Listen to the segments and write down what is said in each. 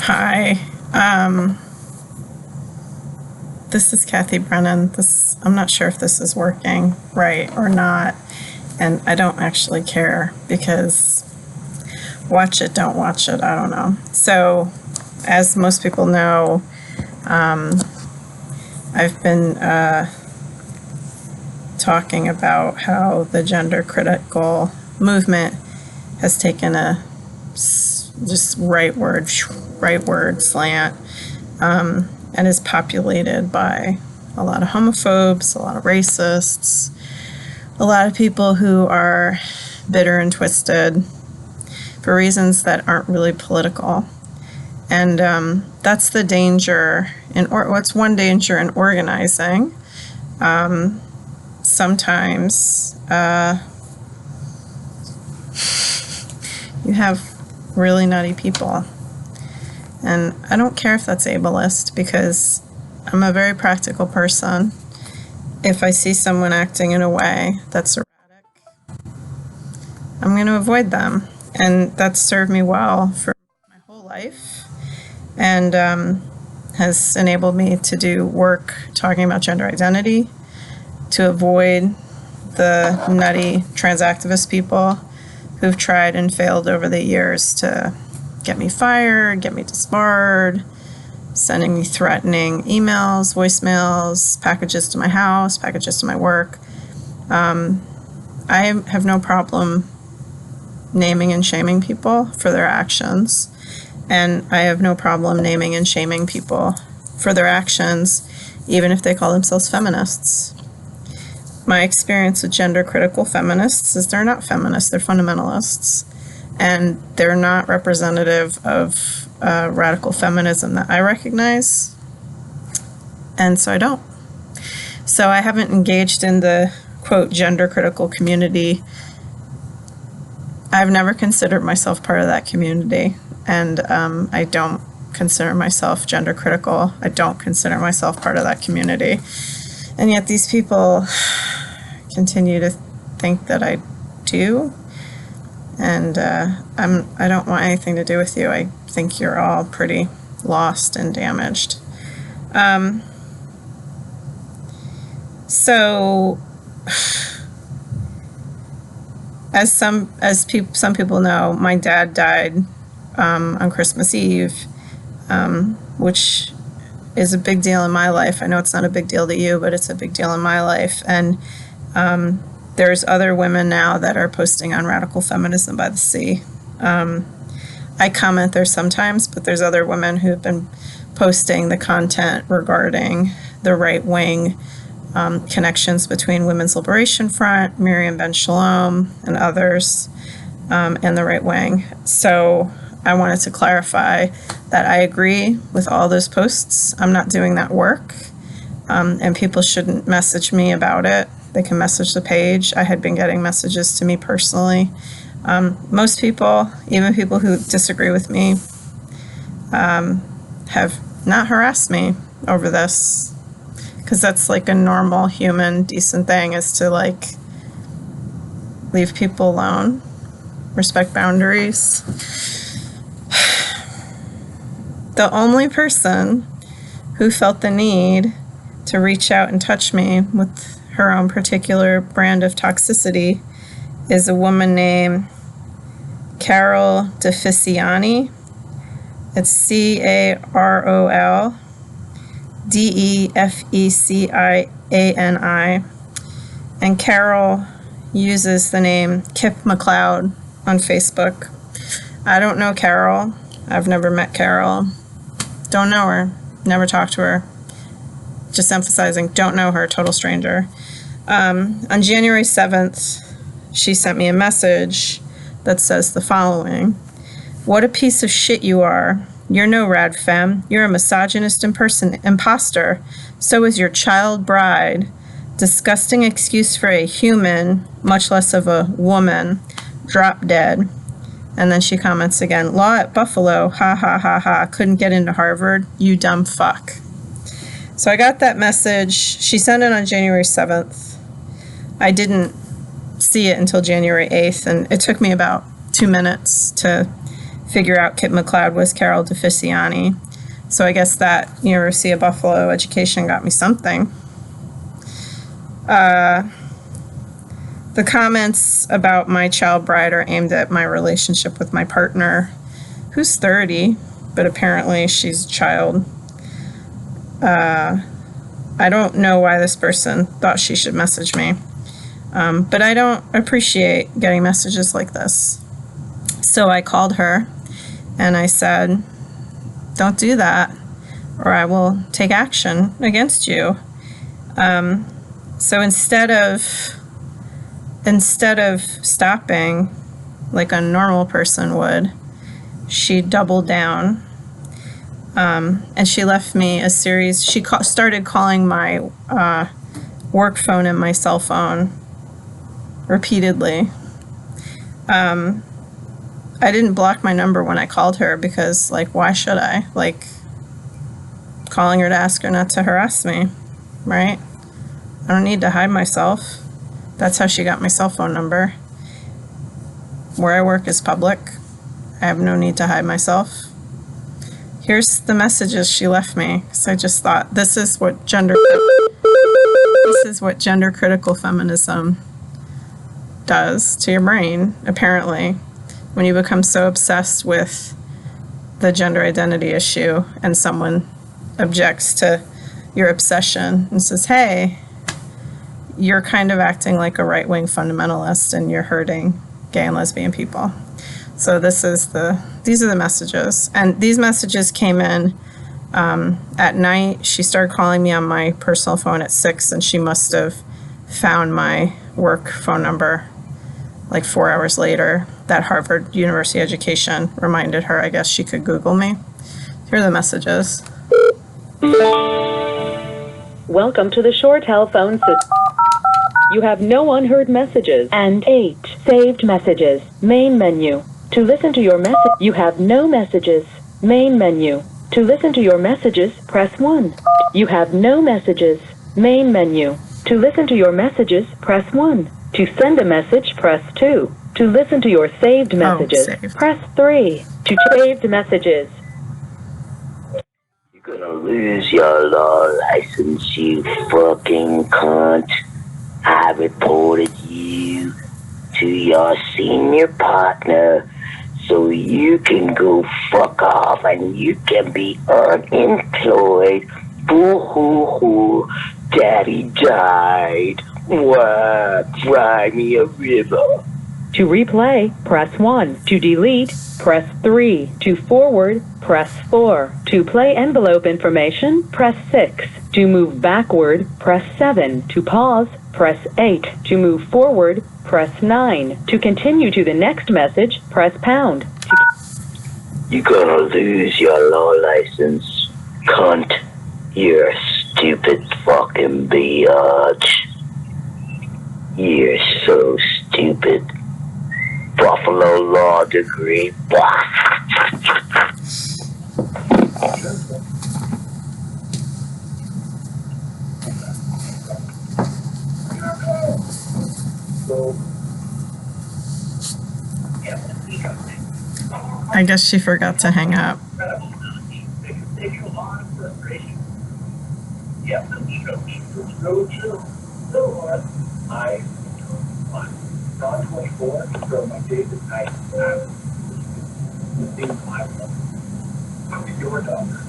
Hi. This is Cathy Brennan. I'm not sure if this is working right or not, and I don't actually care because watch it, don't watch it, I don't know. So, as most people know, I've been talking about how the gender critical movement has taken a just rightward slant, and is populated by a lot of homophobes, a lot of racists, a lot of people who are bitter and twisted for reasons that aren't really political. And that's the danger what's one danger in organizing. Sometimes you have really nutty people. And I don't care if that's ableist because I'm a very practical person. If I see someone acting in a way that's erratic, I'm going to avoid them. And that's served me well for my whole life and has enabled me to do work talking about gender identity, to avoid the nutty trans activist people who've tried and failed over the years to get me fired, get me disbarred, sending me threatening emails, voicemails, packages to my house, packages to my work. I have no problem naming and shaming people for their actions, and I have no problem naming and shaming people for their actions, even if they call themselves feminists. My experience with gender critical feminists is they're not feminists, they're fundamentalists. And they're not representative of radical feminism that I recognize. And so I don't. So I haven't engaged in the, quote, gender critical community. I've never considered myself part of that community. And I don't consider myself gender critical. I don't consider myself part of that community. And yet these people continue to think that I do. And I don't want anything to do with you. I think you're all pretty lost and damaged. So, as some people know, my dad died on Christmas Eve, which is a big deal in my life. I know it's not a big deal to you, but it's a big deal in my life. And there's other women now that are posting on Radical Feminism by the Sea. I comment there sometimes, but there's other women who have been posting the content regarding the right-wing connections between Women's Liberation Front, Miriam Ben Shalom, and others, and the right wing. So I wanted to clarify that I agree with all those posts. I'm not doing that work, and people shouldn't message me about it. They can message the page. I had been getting messages to me personally. Most people, even people who disagree with me, have not harassed me over this, because that's like a normal human decent thing, is to like leave people alone, respect boundaries. The only person who felt the need to reach out and touch me with her own particular brand of toxicity is a woman named Carol DeFeciani. It's CarolDefeciani. And Carol uses the name Kip McLeod on Facebook. I don't know Carol. I've never met Carol. Don't know her. Never talked to her. Just emphasizing, don't know her, total stranger. On January 7th, she sent me a message that says the following: "What a piece of shit you are. You're no rad femme. You're a misogynist imposter. So is your child bride. Disgusting excuse for a human, much less of a woman. Drop dead." And then she comments again, "Law at Buffalo, ha ha ha ha. Couldn't get into Harvard, you dumb fuck." So I got that message. She sent it on January 7th. I didn't see it until January 8th, and it took me about 2 minutes to figure out Kit McLeod was Carol DeFeciani. So I guess that University of Buffalo education got me something. The comments about my child bride are aimed at my relationship with my partner, who's 30, but apparently she's a child. I don't know why this person thought she should message me, but I don't appreciate getting messages like this. So I called her and I said, don't do that or I will take action against you. So instead of stopping like a normal person would, she doubled down, and she left me a series. She started calling my work phone and my cell phone repeatedly. I didn't block my number when I called her because, like, why should I? Like, calling her to ask her not to harass me, right? I don't need to hide myself. That's how she got my cell phone number. Where I work is public. I have no need to hide myself. Here's the messages she left me. So I just thought, this is what gender critical feminism does to your brain, apparently. When you become so obsessed with the gender identity issue and someone objects to your obsession and says, hey, you're kind of acting like a right-wing fundamentalist and you're hurting gay and lesbian people. So these are the messages. And these messages came in at night. She started calling me on my personal phone at 6, and she must have found my work phone number like 4 hours later. That Harvard University education reminded her, I guess, she could Google me. Here are the messages. Welcome to the Shore telephone system. You have no unheard messages and 8 saved messages. Main menu. To listen to your message, you have no messages. Main menu. To listen to your messages, press 1. You have no messages. Main menu. To listen to your messages, press 1. To send a message, press 2. To listen to your saved messages, press 3. To saved messages. You're gonna lose your law license, you fucking cunt. I reported you to your senior partner so you can go fuck off and you can be unemployed. Boo-hoo-hoo, daddy died. What? Cry me a river. To replay, press 1. To delete, press 3. To forward, press 4. To play envelope information, press 6. To move backward, press 7. To pause, press 8. To move forward, press 9. To continue to the next message, press pound. You're gonna lose your law license, cunt. You're a stupid fucking biatch. You're so stupid. Buffalo law degree. I guess she forgot to hang up.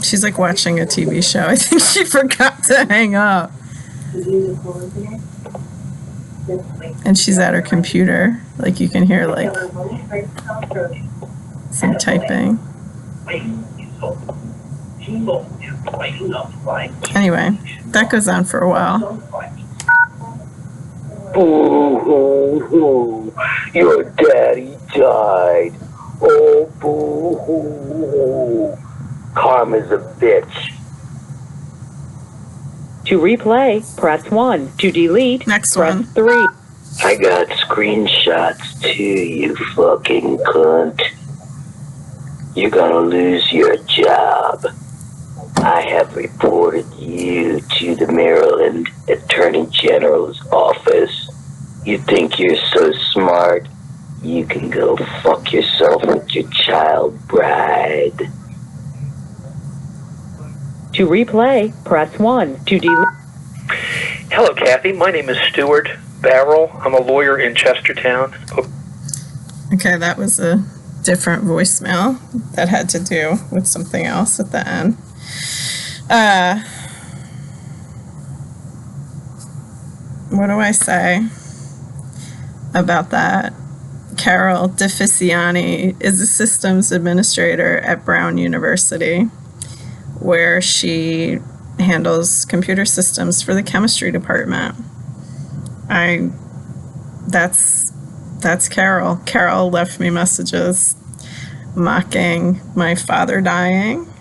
She's like watching a TV show. I think she forgot to hang up. And she's at her computer. Like, you can hear like some typing. Anyway, that goes on for a while. Boo-hoo-hoo, your daddy died. Oh, boo-hoo-hoo. Karma's a bitch. To replay, press 1. To delete, Next press one. 3. I got screenshots too, you fucking cunt. You're gonna lose your job. I have reported you to the Maryland Attorney General's office. You think you're so smart? You can go fuck yourself with your child bride. To replay, press 1. To delete. Hello, Cathy. My name is Stuart Barrel. I'm a lawyer in Chestertown. Okay, that was a different voicemail that had to do with something else at the end. What do I say about that? Carol DeFeciani is a systems administrator at Brown University, where she handles computer systems for the chemistry department. That's Carol. Carol left me messages mocking my father dying,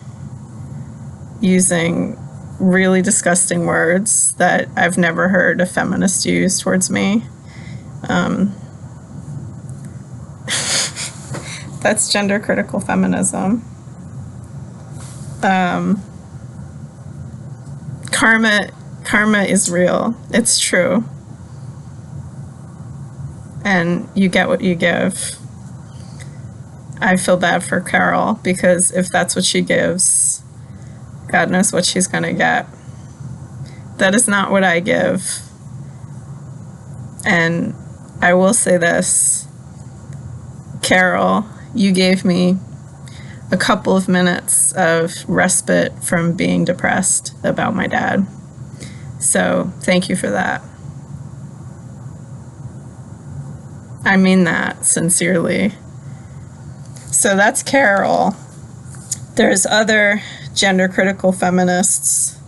using really disgusting words that I've never heard a feminist use towards me. That's gender critical feminism. Karma is real. It's true. And you get what you give. I feel bad for Carol, because if that's what she gives, God knows what she's going to get. That is not what I give. And I will say this, Carol, you gave me a couple of minutes of respite from being depressed about my dad. So thank you for that. I mean that sincerely. So that's Carol. There's other gender critical feminists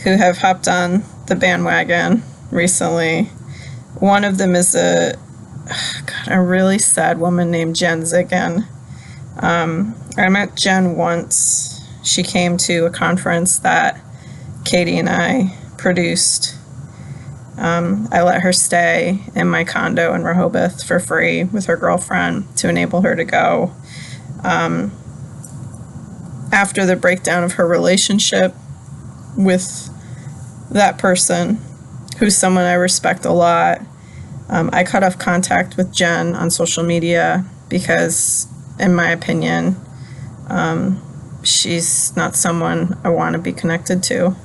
who have hopped on the bandwagon recently. One of them is a really sad woman named Jen Ziggin. I met Jen once. She came to a conference that Katie and I produced. I let her stay in my condo in Rehoboth for free with her girlfriend to enable her to go. After the breakdown of her relationship with that person, who's someone I respect a lot, I cut off contact with Jen on social media because, in my opinion, she's not someone I want to be connected to.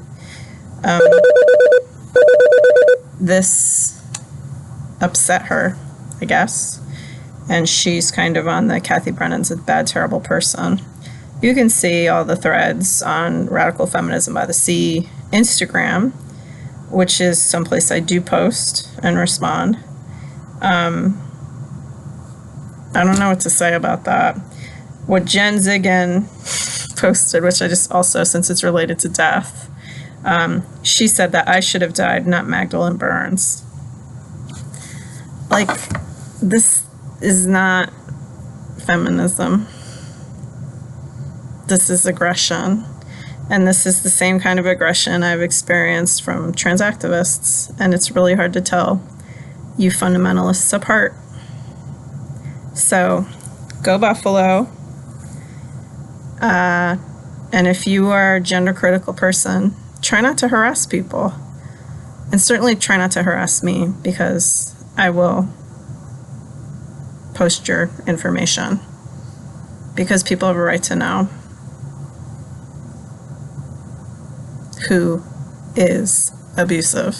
This upset her, I guess, and she's kind of on the Cathy Brennan's a bad, terrible person. You can see all the threads on Radical Feminism by the Sea Instagram, which is someplace I do post and respond. I don't know what to say about that. What Jen Ziggin posted, which I just also, since it's related to death, she said that I should have died, not Magdalene Burns. Like, this is not feminism. This is aggression. And this is the same kind of aggression I've experienced from trans activists. And it's really hard to tell you fundamentalists apart. So, go Buffalo. And if you are a gender critical person, try not to harass people. And certainly try not to harass me, because I will post your information. Because people have a right to know who is abusive.